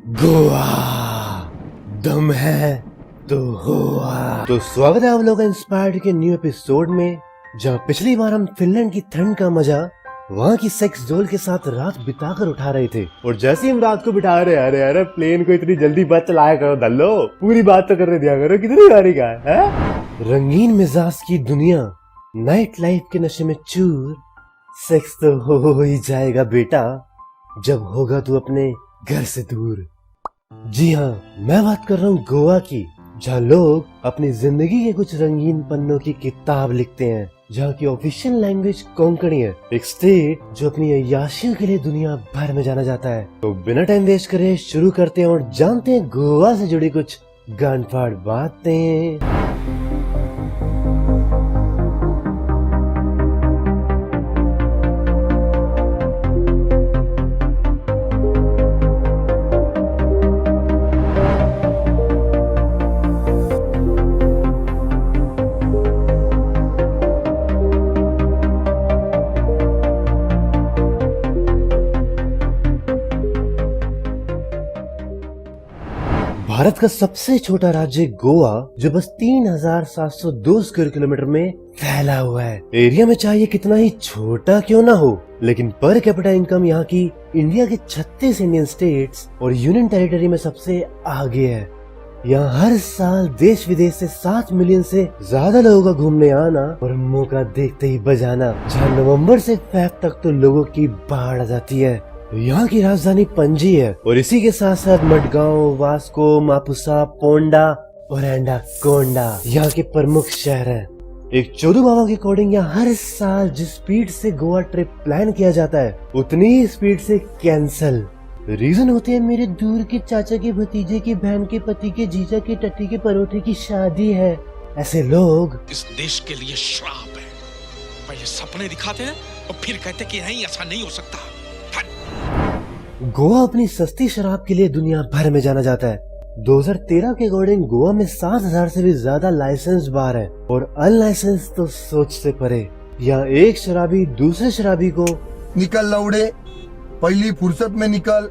गोवा दम है तो हुआ। तो स्वागत है आप लोगों का इंस्पायर्ड के न्यू एपिसोड में, जहाँ पिछली बार हम फिनलैंड की ठंड का मजा वहाँ की सेक्स डॉल के साथ रात बिताकर उठा रहे थे। और जैसे ही हम रात को बिठा रहे, अरे अरे प्लेन को इतनी जल्दी बच चलाया करो दल्लो, पूरी बात तो करने दिया करो, कितनी बारी का है? रंगीन मिजाज की दुनिया, नाइट लाइफ के नशे में चूर, सेक्स तो हो ही जाएगा बेटा जब होगा तू अपने घर से दूर। जी हाँ, मैं बात कर रहा हूँ गोवा की, जहाँ लोग अपनी जिंदगी के कुछ रंगीन पन्नों की किताब लिखते हैं, जहाँ की ऑफिशियल लैंग्वेज कोंकणी है, एक स्टेट जो अपनी अय्याशियों के लिए दुनिया भर में जाना जाता है। तो बिना टाइम वेस्ट करे शुरू करते हैं और जानते हैं गोवा से जुड़ी कुछ गांड-फाड़ बातें। भारत का सबसे छोटा राज्य गोवा, जो बस 3,702 स्क्वायर किलोमीटर में फैला हुआ है। एरिया में चाहे कितना ही छोटा क्यों ना हो, लेकिन पर कैपिटा इनकम यहाँ की इंडिया के 36 इंडियन स्टेट्स और यूनियन टेरिटरी में सबसे आगे है। यहाँ हर साल देश विदेश से 7 मिलियन से ज्यादा लोगों का घूमने आना और मौका देखते ही बजाना, जहाँ नवंबर से फेब तक तो लोगों की बाढ़ आ जाती है। यहाँ की राजधानी पणजी है और इसी के साथ साथ मडगांव, वास्को, मापुसा, पोंडा और एंडाकोंडा यहाँ के प्रमुख शहर हैं। एक चोदू बाबा के अकॉर्डिंग यहाँ हर साल जिस स्पीड से गोवा ट्रिप प्लान किया जाता है, उतनी ही स्पीड से कैंसल। रीजन होते हैं मेरे दूर के चाचा के भतीजे की बहन के पति के जीजा के टट्टी के परोठे की शादी है। ऐसे लोग इस देश के लिए श्राप है। पहले सपने दिखाते हैं और फिर कहते कि नहीं, ऐसा नहीं हो सकता। गोवा अपनी सस्ती शराब के लिए दुनिया भर में जाना जाता है। 2013 के अकॉर्डिंग गोवा में 7,000 से भी ज्यादा लाइसेंस बार है और अनलाइसेंस तो सोच से परे। यहाँ एक शराबी दूसरे शराबी को निकल लौड़े, पहली फुर्सत में निकल,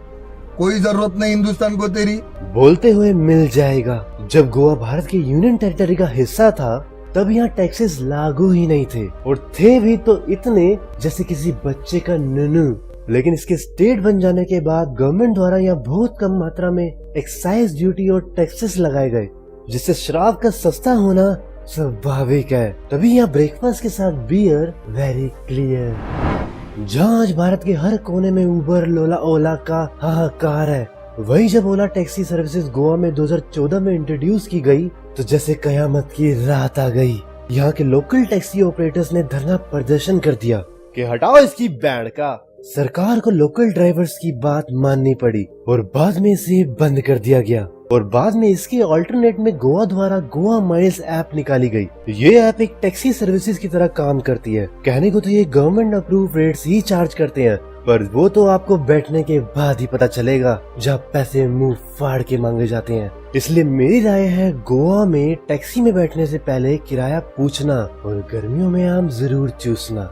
कोई जरूरत नहीं हिंदुस्तान को तेरी बोलते हुए मिल जाएगा। जब गोवा भारत के यूनियन टेरिटरी का हिस्सा था, तब यहाँ टैक्सेस लागू ही नहीं थे, और थे भी तो इतने जैसे किसी बच्चे का नुनू। लेकिन इसके स्टेट बन जाने के बाद गवर्नमेंट द्वारा यहाँ बहुत कम मात्रा में एक्साइज ड्यूटी और टैक्सेस लगाए गए, जिससे शराब का सस्ता होना स्वाभाविक है। तभी यहाँ ब्रेकफास्ट के साथ बियर वेरी क्लियर। जहाँ आज भारत के हर कोने में उबर, लोला, ओला का हाहाकार है, वही जब ओला टैक्सी सर्विसेज गोवा में 2014 में इंट्रोड्यूस की गई, तो जैसे कयामत की रात आ गई। यहाँ के लोकल टैक्सी ऑपरेटर्स ने धरना प्रदर्शन कर दिया कि हटाओ इसकी बैंड का। सरकार को लोकल ड्राइवर्स की बात माननी पड़ी और बाद में इसे बंद कर दिया गया। और बाद में इसके अल्टरनेट में गोवा द्वारा गोवा माइल्स ऐप निकाली गई। ये ऐप एक टैक्सी सर्विसेज की तरह काम करती है। कहने को तो ये गवर्नमेंट अप्रूव रेट्स ही चार्ज करते हैं, पर वो तो आपको बैठने के बाद ही पता चलेगा, जहाँ पैसे मुंह फाड़ के मांगे जाते हैं। इसलिए मेरी राय है, गोवा में टैक्सी में बैठने से पहले किराया पूछना और गर्मियों में आम जरूर चूसना।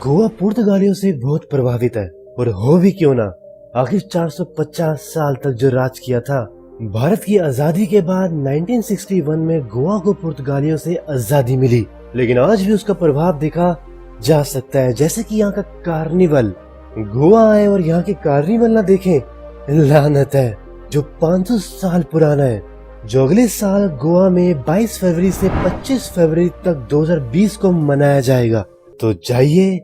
गोवा पुर्तगालियों से बहुत प्रभावित है, और हो भी क्यों ना, आखिर 450 साल तक जो राज किया था। भारत की आजादी के बाद 1961 में गोवा को पुर्तगालियों से आजादी मिली, लेकिन आज भी उसका प्रभाव देखा जा सकता है। जैसे कि यहाँ का कार्निवल, गोवा आए और यहाँ के कार्निवल ना देखें, लानत है, जो 500 साल पुराना है, जो अगले साल गोवा में 22 फरवरी से 25 फरवरी तक 2020 को मनाया जाएगा। तो जाइए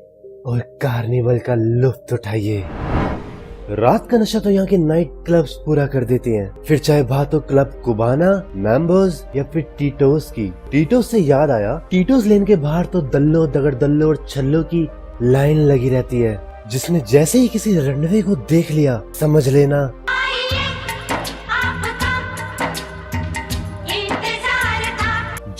और कार्निवल का लुत्फ उठाइए। रात का नशा तो यहाँ के नाइट क्लब्स पूरा कर देते हैं, फिर चाहे बात हो क्लब कुबाना, मैम्बोस या फिर टीटोस की। टीटोस से याद आया, टीटोस लेन के बाहर तो दल्लो, दगड़दल्लो और छल्लो की लाइन लगी रहती है, जिसने जैसे ही किसी रनवे को देख लिया, समझ लेना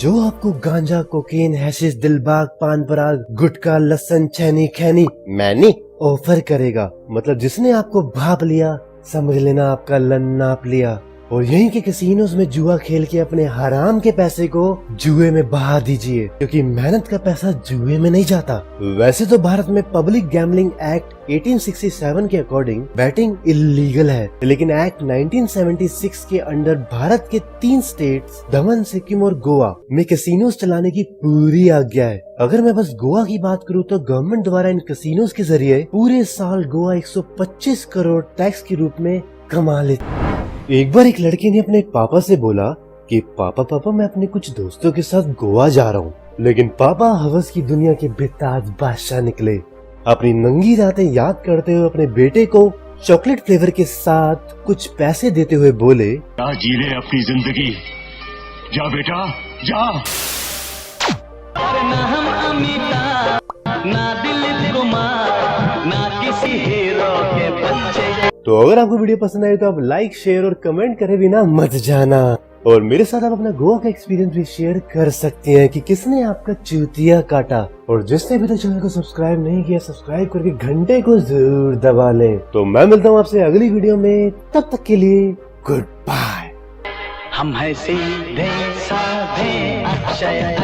जो आपको गांजा, कोकीन, हैशिश, दिलबाग, पान पराग, गुटखा, लसन, छैनी, खैनी, मैनी ऑफर करेगा। मतलब जिसने आपको भाप लिया, समझ लेना आपका लन नाप लिया। और यहीं के कैसीनोज में जुआ खेल के अपने हराम के पैसे को जुए में बहा दीजिए, क्योंकि मेहनत का पैसा जुए में नहीं जाता। वैसे तो भारत में पब्लिक गैम्बलिंग एक्ट 1867 के अकॉर्डिंग बैटिंग इलीगल है, लेकिन एक्ट 1976 के अंडर भारत के 3 स्टेट्स दमन, सिक्किम और गोवा में कैसीनोज चलाने की पूरी आज्ञा है। अगर मैं बस गोवा की बात करूं तो गवर्नमेंट द्वारा इन कैसीनोज के जरिए पूरे साल गोवा 125 करोड़ टैक्स के रूप में कमा लेते। एक बार एक लड़के ने अपने पापा से बोला कि पापा मैं अपने कुछ दोस्तों के साथ गोवा जा रहा हूँ। लेकिन पापा हवस की दुनिया के बेताज बादशाह निकले। अपनी नंगी रातें याद करते हुए अपने बेटे को चॉकलेट फ्लेवर के साथ कुछ पैसे देते हुए बोले, जा जी ले अपनी जिंदगी, जा बेटा जा। ना हम अमिताभ, ना दिलीप कुमार, ना किसी हीरो के बच्चे। तो अगर आपको वीडियो पसंद आए तो आप लाइक, शेयर और कमेंट करे बिना मत जाना। और मेरे साथ आप अपना गोवा का एक्सपीरियंस भी शेयर कर सकते हैं कि किसने आपका चूतिया काटा। और जिसने अभी तक चैनल को सब्सक्राइब नहीं किया, सब्सक्राइब करके घंटे को जरूर दबा लें। तो मैं मिलता हूँ आपसे अगली वीडियो में, तब तक के लिए गुड बाय। हम है सीधे साधे अक्षय